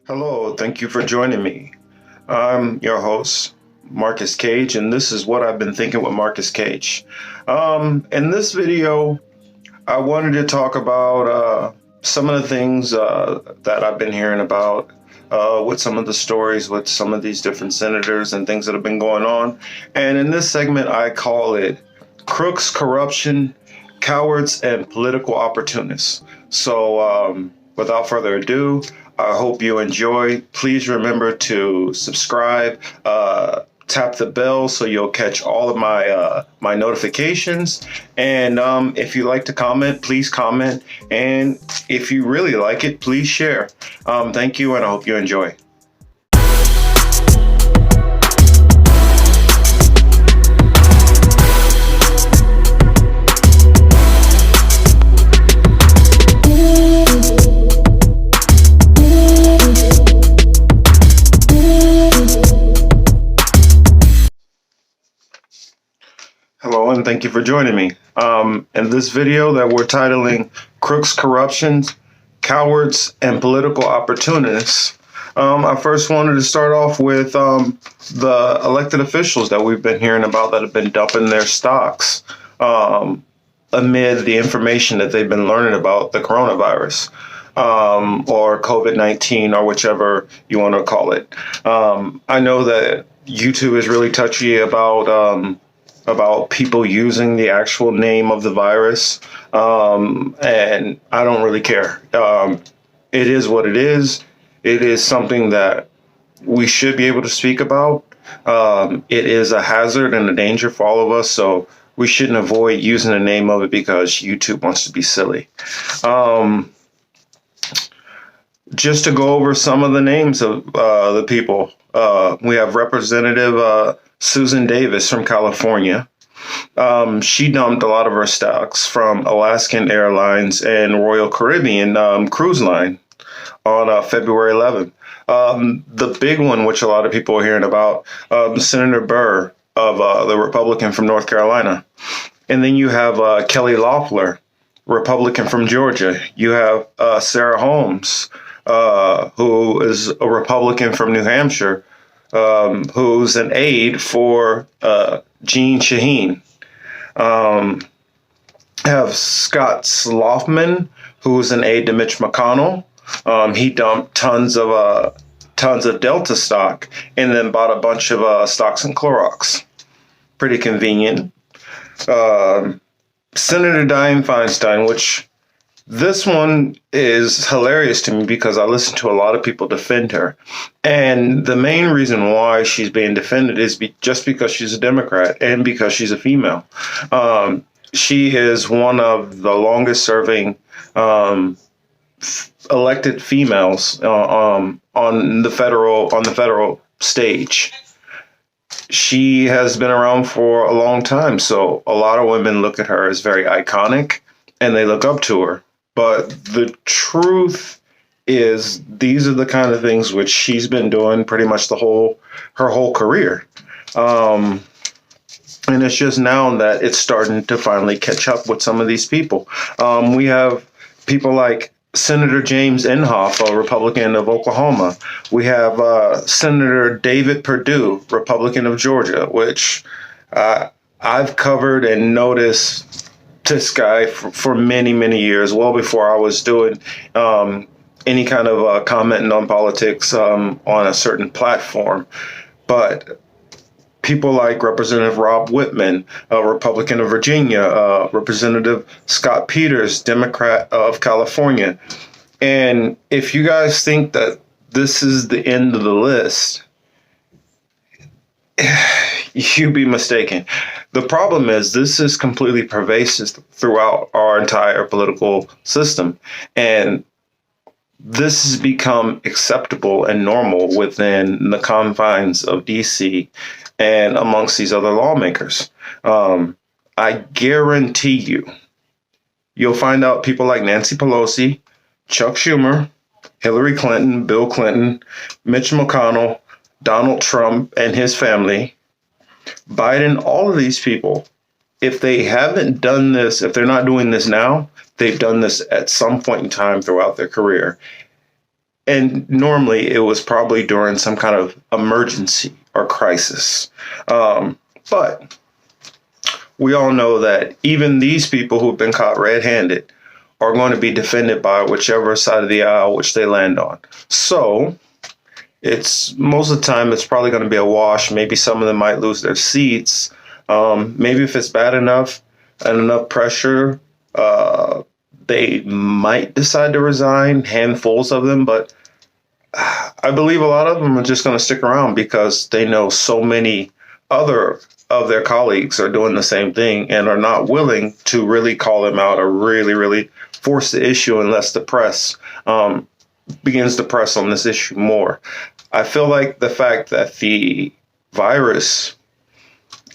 Hello, thank you for joining me. I'm your host, Marcus Cage, and this is what I've been thinking with Marcus Cage. In this video, I wanted to talk about some of the things that I've been hearing about with some of the stories with some of these different senators and things that have been going on. And in this segment, I call it Crooks, Corruption, Cowards, and Political Opportunists. So without further ado, I hope you enjoy. Please remember to subscribe, tap the bell so you'll catch all of my notifications. And if you like to comment, please comment. And if you really like it, please share. Thank you, and I hope you enjoy. Hello, and thank you for joining me. In this video that we're titling Crooks, Corruptions, Cowards, and Political Opportunists, I first wanted to start off with the elected officials that we've been hearing about that have been dumping their stocks amid the information that they've been learning about the coronavirus or COVID-19 or whichever you want to call it. I know that YouTube is really touchy about people using the actual name of the virus, and I don't really care. It is what it is. It is something that we should be able to speak about. It is a hazard and a danger for all of us, so we shouldn't avoid using the name of it because YouTube wants to be silly. Just to go over some of the names of the people, we have Representative Susan Davis from California. She dumped a lot of her stocks from Alaskan Airlines and Royal Caribbean Cruise Line on February 11th. The big one, which a lot of people are hearing about, Senator Burr of the Republican from North Carolina. And then you have Kelly Loeffler, Republican from Georgia. You have Sarah Holmes, who is a Republican from New Hampshire, who's an aide for Jeanne Shaheen. Have Scott Sloffman, who's an aide to Mitch McConnell. He dumped tons of Delta stock and then bought a bunch of stocks in Clorox. Pretty convenient. Senator Dianne Feinstein, which this one is hilarious to me because I listen to a lot of people defend her. And the main reason why she's being defended is just because she's a Democrat and because she's a female. She is one of the longest serving elected females on the federal stage. She has been around for a long time, so a lot of women look at her as very iconic and they look up to her. But the truth is, these are the kind of things which she's been doing pretty much her whole career. And it's just now that it's starting to finally catch up with some of these people. We have people like Senator James Inhofe, a Republican of Oklahoma. We have Senator David Perdue, Republican of Georgia, which I've covered and noticed this guy for many, many years, well before I was doing any kind of commenting on politics on a certain platform. But people like Representative Rob Whitman, a Republican of Virginia, Representative Scott Peters, Democrat of California. And if you guys think that this is the end of the list, you'd be mistaken. The problem is this is completely pervasive throughout our entire political system. And this has become acceptable and normal within the confines of DC and amongst these other lawmakers. I guarantee you'll find out people like Nancy Pelosi, Chuck Schumer, Hillary Clinton, Bill Clinton, Mitch McConnell, Donald Trump and his family, Biden, all of these people, if they haven't done this, if they're not doing this now, they've done this at some point in time throughout their career. And normally it was probably during some kind of emergency or crisis. But we all know that even these people who've been caught red-handed are going to be defended by whichever side of the aisle which they land on. So it's most of the time it's probably going to be a wash. Maybe some of them might lose their seats. Maybe if it's bad enough and enough pressure, they might decide to resign, handfuls of them. But I believe a lot of them are just going to stick around because they know so many other of their colleagues are doing the same thing and are not willing to really call them out or really force the issue unless the press begins to press on this issue more. I feel like the fact that the virus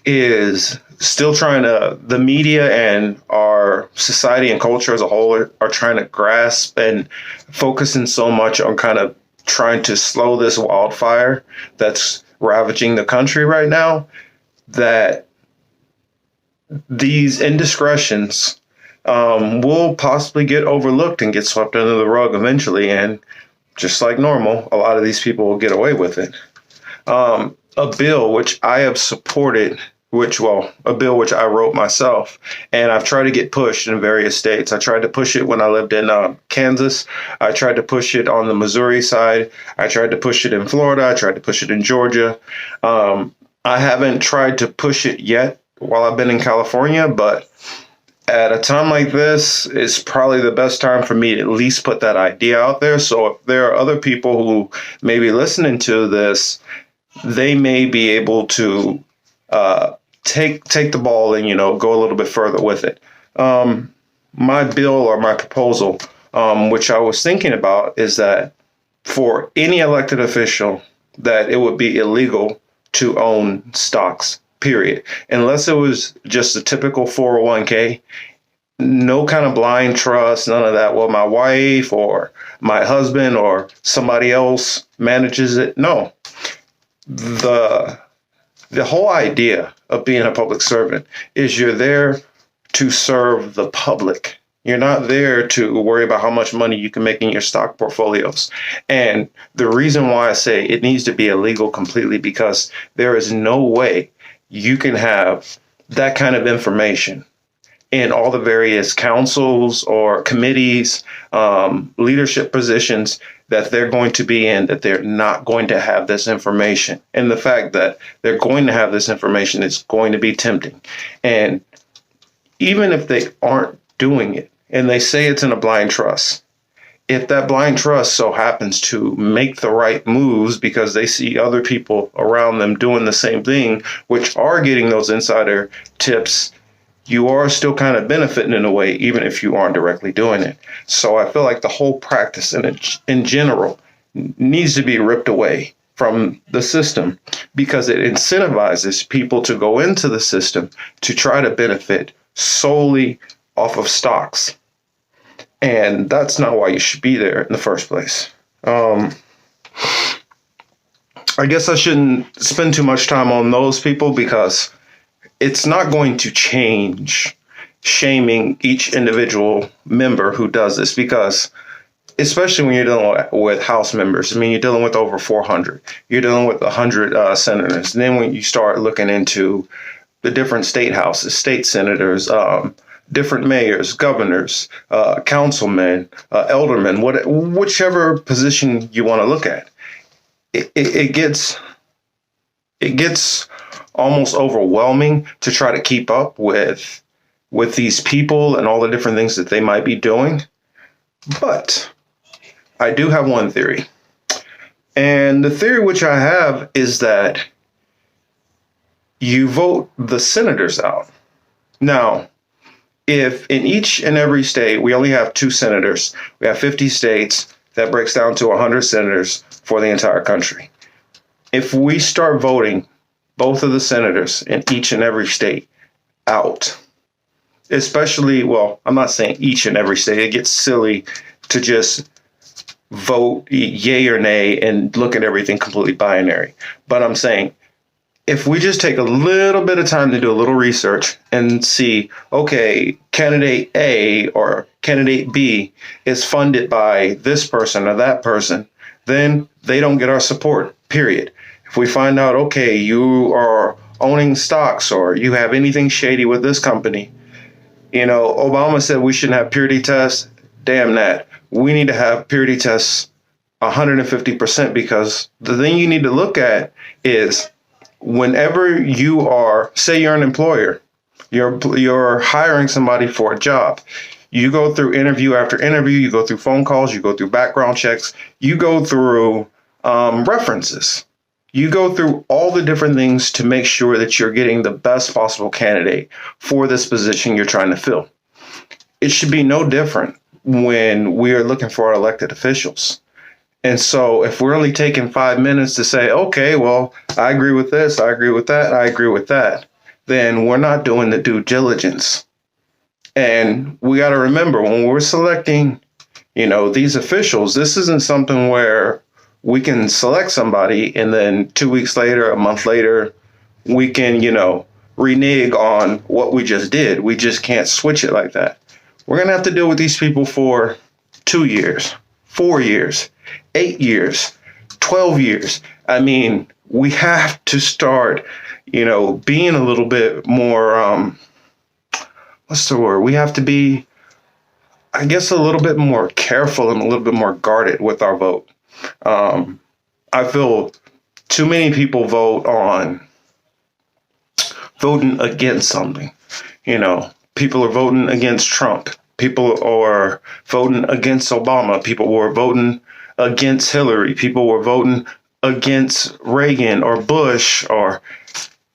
is still the media and our society and culture as a whole are trying to grasp and focusing so much on kind of trying to slow this wildfire that's ravaging the country right now, that these indiscretions will possibly get overlooked and get swept under the rug eventually. And just like normal, a lot of these people will get away with it. A bill which I have supported, a bill which I wrote myself, and I've tried to get pushed in various states. I tried to push it when I lived in Kansas. I tried to push it on the Missouri side. I tried to push it in Florida. I tried to push it in Georgia. I haven't tried to push it yet while I've been in California, but at a time like this, it's probably the best time for me to at least put that idea out there. So if there are other people who may be listening to this, they may be able to take the ball and, go a little bit further with it. My bill or my proposal, which I was thinking about, is that for any elected official, that it would be illegal to own stocks, period. Unless it was just a typical 401k, no kind of blind trust, none of that. Well, my wife or my husband or somebody else manages it. No. The whole idea of being a public servant is you're there to serve the public. You're not there to worry about how much money you can make in your stock portfolios. And the reason why I say it needs to be illegal completely, because there is no way you can have that kind of information in all the various councils or committees, leadership positions that they're going to be in, that they're not going to have this information. And the fact that they're going to have this information is going to be tempting. And even if they aren't doing it and they say it's in a blind trust, if that blind trust so happens to make the right moves because they see other people around them doing the same thing, which are getting those insider tips, you are still kind of benefiting in a way, even if you aren't directly doing it. So I feel like the whole practice in general needs to be ripped away from the system, because it incentivizes people to go into the system to try to benefit solely off of stocks. And that's not why you should be there in the first place. I guess I shouldn't spend too much time on those people, because it's not going to change shaming each individual member who does this, because especially when you're dealing with House members, you're dealing with over 400, you're dealing with 100 senators. And then when you start looking into the different state houses, state senators, different mayors, governors, councilmen, aldermen, whichever position you want to look at, it gets almost overwhelming to try to keep up with these people and all the different things that they might be doing. But I do have one theory. And the theory which I have is that you vote the senators out. Now, if in each and every state we only have 2 senators, we have 50 states, that breaks down to 100 senators for the entire country. If we start voting both of the senators in each and every state out, especially, well, I'm not saying each and every state. It gets silly to just vote yay or nay and look at everything completely binary. But I'm saying, if we just take a little bit of time to do a little research and see, okay, candidate A or candidate B is funded by this person or that person, then they don't get our support, period. If we find out, okay, you are owning stocks or you have anything shady with this company, Obama said we shouldn't have purity tests. Damn that. We need to have purity tests 150%, because the thing you need to look at is whenever you are, say you're an employer, you're hiring somebody for a job. You go through interview after interview, you go through phone calls, you go through background checks, you go through references. You go through all the different things to make sure that you're getting the best possible candidate for this position you're trying to fill. It should be no different when we are looking for our elected officials. And so if we're only taking 5 minutes to say, okay, well, I agree with this, I agree with that, I agree with that, then we're not doing the due diligence. And we got to remember, when we're selecting, these officials, this isn't something where we can select somebody and then 2 weeks later, a month later, we can, renege on what we just did. We just can't switch it like that. We're going to have to deal with these people for 2 years, 4 years, 8 years, 12 years. I mean, we have to start, being a little bit more, what's the word? We have to be, I guess, a little bit more careful and a little bit more guarded with our vote. I feel too many people vote on voting against something. People are voting against Trump. People are voting against Obama. People were voting against Hillary. People were voting against Reagan or Bush,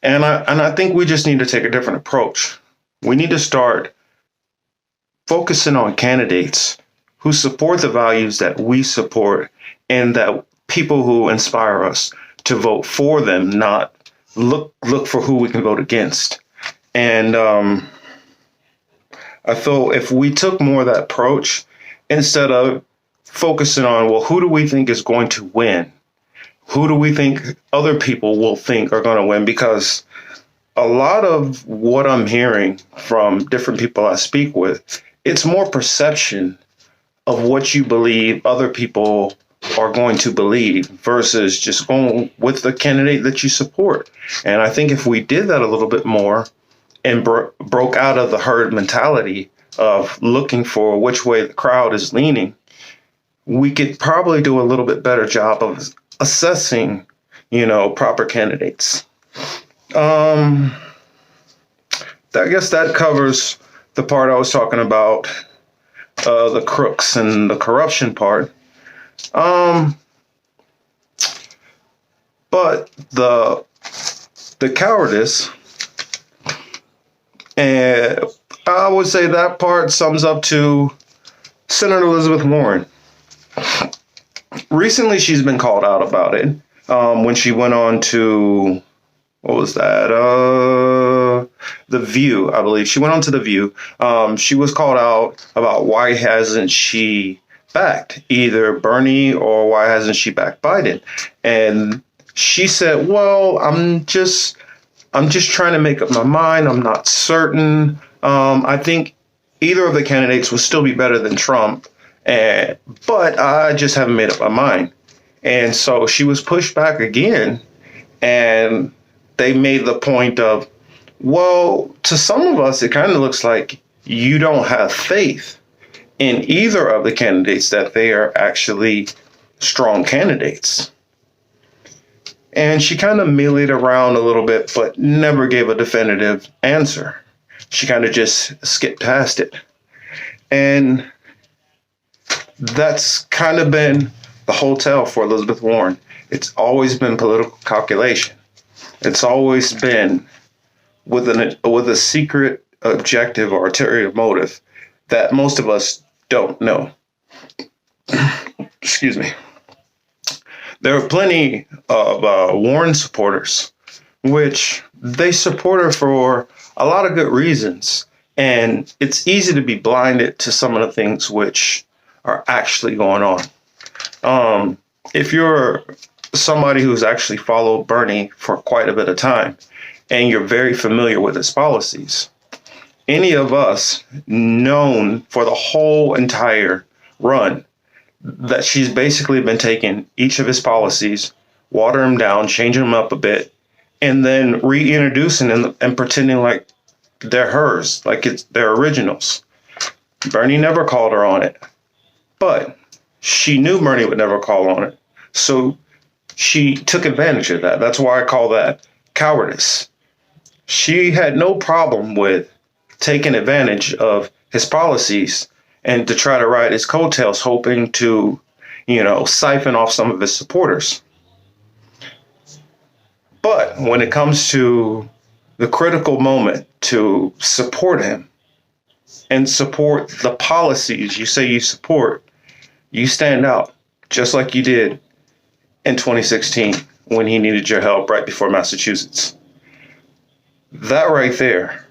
and I think we just need to take a different approach. We need to start focusing on candidates who support the values that we support, and that people who inspire us to vote for them, not look for who we can vote against. And I feel if we took more of that approach, instead of focusing on, well, who do we think is going to win? Who do we think other people will think are going to win? Because a lot of what I'm hearing from different people I speak with, it's more perception of what you believe other people are going to believe versus just going with the candidate that you support. And I think if we did that a little bit more and broke out of the herd mentality of looking for which way the crowd is leaning, we could probably do a little bit better job of assessing, proper candidates. I guess that covers the part I was talking about, the crooks and the corruption part. But the cowardice, and I would say that part sums up to Senator Elizabeth Warren. Recently, she's been called out about it when she went on to, what was that? The View, I believe. She went on to The View. She was called out about why hasn't she backed either Bernie or why hasn't she backed Biden? And she said, well, I'm just trying to make up my mind. I'm not certain. I think either of the candidates would still be better than Trump, but I just haven't made up my mind. And so she was pushed back again, and they made the point of, well, to some of us, it kind of looks like you don't have faith in either of the candidates, that they are actually strong candidates. And she kind of meleeed around a little bit, but never gave a definitive answer. She kind of just skipped past it. And that's kind of been the whole tale for Elizabeth Warren. It's always been political calculation. It's always been with a secret objective or ulterior motive that most of us don't know. Excuse me. There are plenty of Warren supporters, which they support her for a lot of good reasons. And it's easy to be blinded to some of the things which are actually going on. If you're somebody who's actually followed Bernie for quite a bit of time and you're very familiar with his policies, any of us known for the whole entire run that she's basically been taking each of his policies, water them down, changing them up a bit, and then reintroducing them and pretending like they're hers, like they're originals. Bernie never called her on it, but she knew Bernie would never call on it. So she took advantage of that. That's why I call that cowardice. She had no problem with taking advantage of his policies and to try to ride his coattails, hoping to, siphon off some of his supporters. But when it comes to the critical moment to support him and support the policies you say you support, you stand out just like you did in 2016 when he needed your help right before Massachusetts. That right there.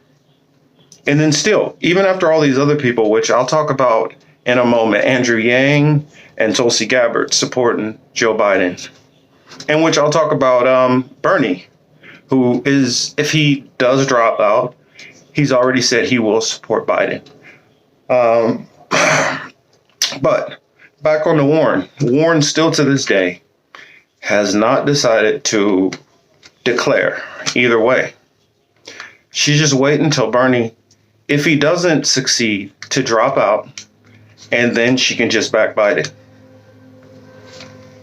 And then still, even after all these other people, which I'll talk about in a moment, Andrew Yang and Tulsi Gabbard supporting Joe Biden, and which I'll talk about Bernie, who is, if he does drop out, he's already said he will support Biden. But back on to Warren. Warren still to this day has not decided to declare either way. She's just waiting until Bernie, if he doesn't succeed, to drop out, and then she can just back Biden.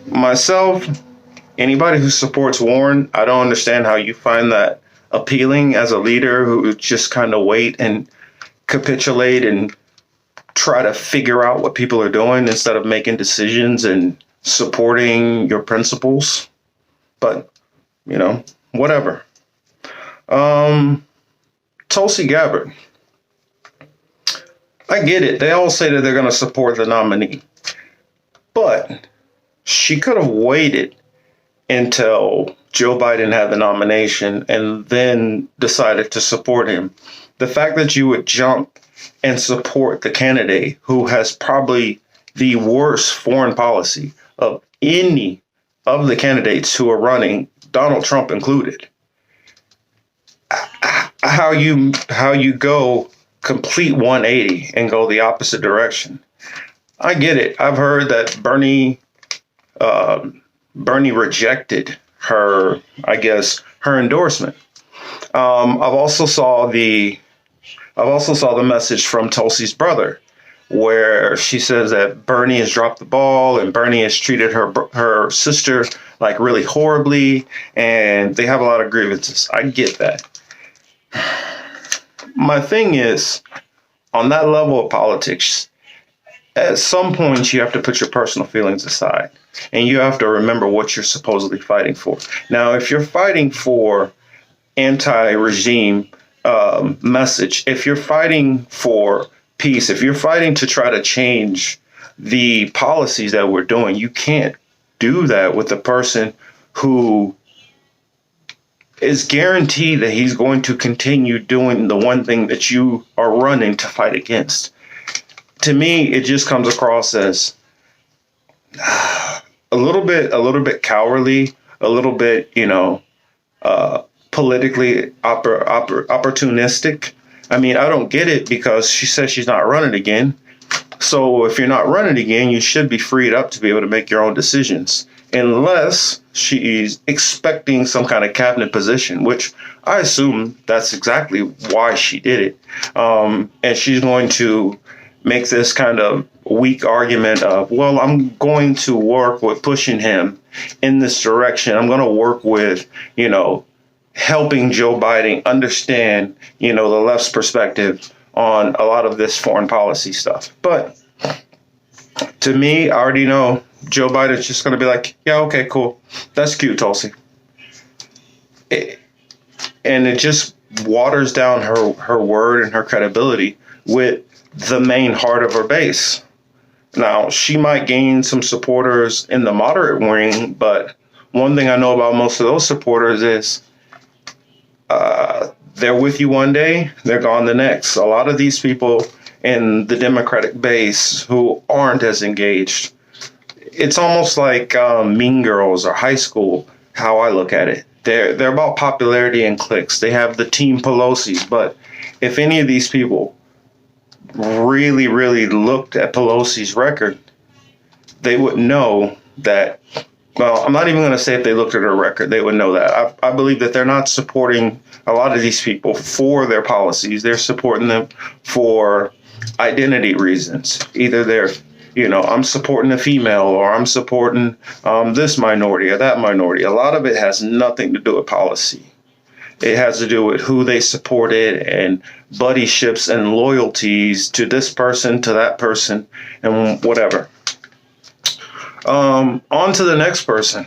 Myself, anybody who supports Warren, I don't understand how you find that appealing as a leader who just kind of wait and capitulate and try to figure out what people are doing instead of making decisions and supporting your principles. But, whatever. Tulsi Gabbard. I get it. They all say that they're going to support the nominee. But she could have waited until Joe Biden had the nomination and then decided to support him. The fact that you would jump and support the candidate who has probably the worst foreign policy of any of the candidates who are running, Donald Trump included. How you go complete 180 and go the opposite direction. I get it. I've heard that Bernie rejected her endorsement. I've also saw the message from Tulsi's brother, where she says that Bernie has dropped the ball and Bernie has treated her sister like really horribly, and they have a lot of grievances. I get that. My thing is, on that level of politics, at some point you have to put your personal feelings aside, and you have to remember what you're supposedly fighting for. Now, if you're fighting for anti-regime message, if you're fighting for peace, if you're fighting to try to change the policies that we're doing, you can't do that with a person who is guaranteed that he's going to continue doing the one thing that you are running to fight against. To me, it just comes across as a little bit cowardly, a little bit, politically opportunistic. I mean, I don't get it, because she says she's not running again. So if you're not running again, you should be freed up to be able to make your own decisions, unless she's expecting some kind of cabinet position, which I assume that's exactly why she did it. And she's going to make this kind of weak argument of, well, I'm going to work with pushing him in this direction. I'm going to work with, helping Joe Biden understand, the left's perspective on a lot of this foreign policy stuff. But to me, I already know Joe Biden's just going to be like, yeah, okay, cool. That's cute, Tulsi. And it just waters down her word and her credibility with the main heart of her base. Now, she might gain some supporters in the moderate wing, but one thing I know about most of those supporters is they're with you one day, they're gone the next. A lot of these people in the Democratic base who aren't as engaged, it's almost like Mean Girls or high school, how I look at it. They're about popularity and cliques. They have the Team Pelosi's, but if any of these people really, really looked at Pelosi's record, they would know that. Well, I'm not even going to say if they looked at her record, they would know that. I believe that they're not supporting a lot of these people for their policies. They're supporting them for identity reasons. Either they're, I'm supporting a female, or I'm supporting this minority or that minority. A lot of it has nothing to do with policy. It has to do with who they supported and buddyships and loyalties to this person, to that person, and whatever. On to the next person,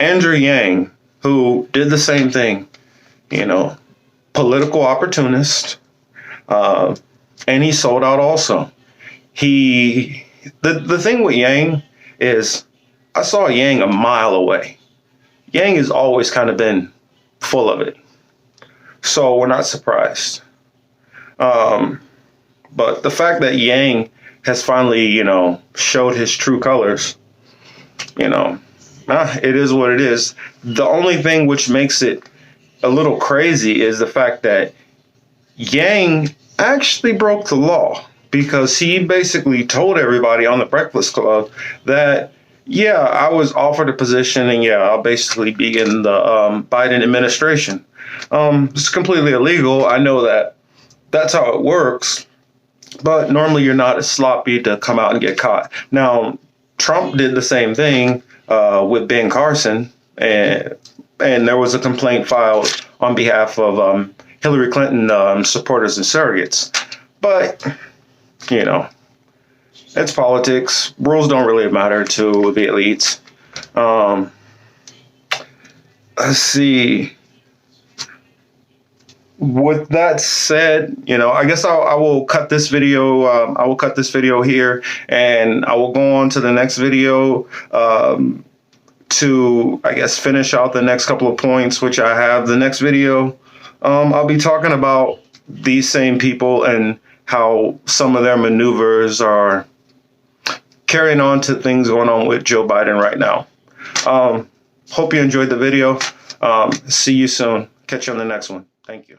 Andrew Yang, who did the same thing, political opportunist, and he sold out also. The thing with Yang is, I saw Yang a mile away. Yang has always kind of been full of it, so we're not surprised. But the fact that Yang has finally, showed his true colors, it is what it is. The only thing which makes it a little crazy is the fact that Yang actually broke the law, because he basically told everybody on the Breakfast Club that, yeah, I was offered a position, and yeah, I'll basically be in the Biden administration. It's completely illegal. I know that that's how it works. But normally you're not as sloppy to come out and get caught. Now, Trump did the same thing with Ben Carson, and there was a complaint filed on behalf of Hillary Clinton supporters and surrogates. But, it's politics. Rules don't really matter to the elites. Let's see. With that said, I guess I will cut this video. I will cut this video here, and I will go on to the next video to, I guess, finish out the next couple of points, which I have. The next video, I'll be talking about these same people and how some of their maneuvers are carrying on to things going on with Joe Biden right now. Hope you enjoyed the video. See you soon. Catch you on the next one. Thank you.